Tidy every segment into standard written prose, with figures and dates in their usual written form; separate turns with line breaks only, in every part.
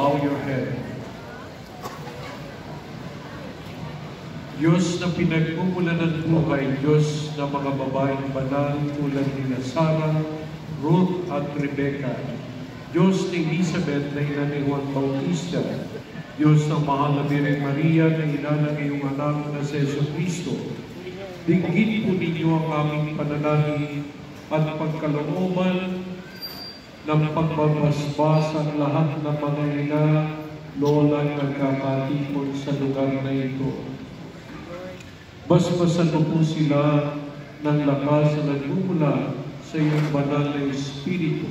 bow your head. Diyos na pinagmumulan ng buhay, Diyos na mga babaeng banal tulad ni Sarah, Ruth at Rebecca, Diyos ni Elizabeth na ina ni Juan Bautista, Diyos ng mahal na Birheng Maria na ina ng iyong anak na si Jesucristo, dinggin po ninyo ang aming panalangin at pagkalooban ng pagbabasbas ang lahat ng mga ina, lola na nagkakatipon sa lugar na ito. Basbasan mo po sila ng lakas na nagmumula sa iyong banal na Espiritu,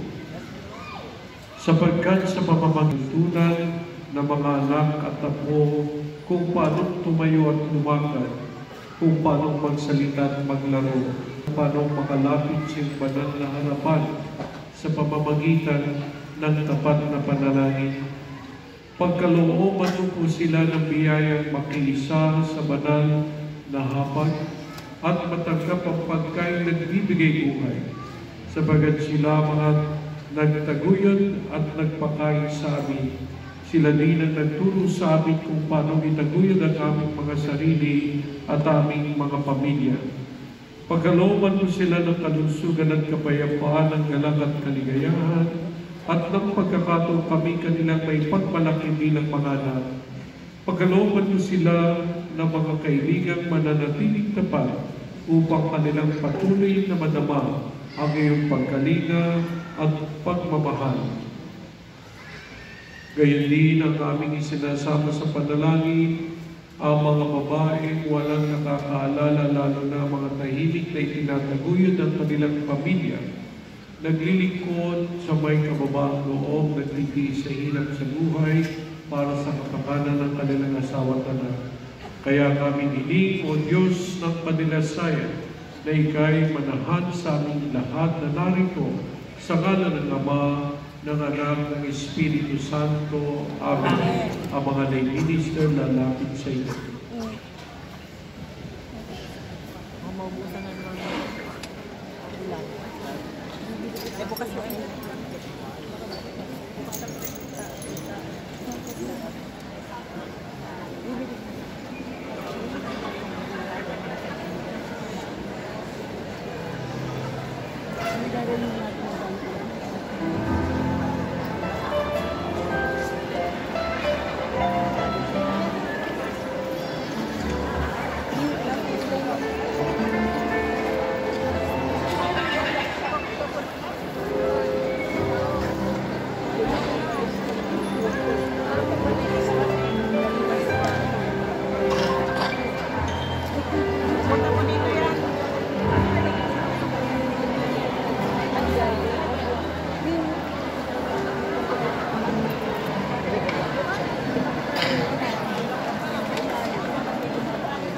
sapagkat sa pamamagitan ng mga anak at apo kung paano tumayo at lumakad, kung paano magsalita at maglaro, kung paano makalapit sa iyong banal na harapan sa pamamagitan ng tapat na panalangin. Pagkalooban mo po sila ng biyayang makiisa sa banal na hapag at matanggap ang pagkain nagbibigay buhay, sapagat sila mga nagtaguyod at nagpakain sa amin. Sila din ang nagturo sa amin kung paano itaguyod ang aming mga sarili at aming mga pamilya. Pagkalooban mo sila ng kalusugan at kapayapaan ng galang at kaligayahan, at ng pagkakataon kami kanilang may pagmalaki bilang mga anak. Pagkalooban mo sila ng mga kaibigang mananatiling tapat upang kanilang patuloy na madama ang iyong pagkalinga at pagmamahal. Gayon din ang aming isinasama sa panalangin ang mga babaeng walang nakakaalala, lalo na mga tahimik na itinataguyod ng kanilang pamilya, naglilingkod sa may kababaang loob, nagtitiis sa hirap sa buhay para sa kapakanan ng kanilang asawa at anak. Kaya kami hiling, O Diyos ng Panilasayan, na Ika'y manahan sa aming lahat na narito sa ngalan ng Ama, ng Anak, ng Espiritu Santo. Amen. Ang mga lay minister lalapit sa iyo.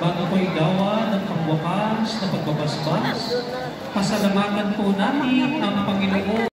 Bago po igawa ng pangwakas na pagbabasbas, pasalamatan po natin ang Panginoon.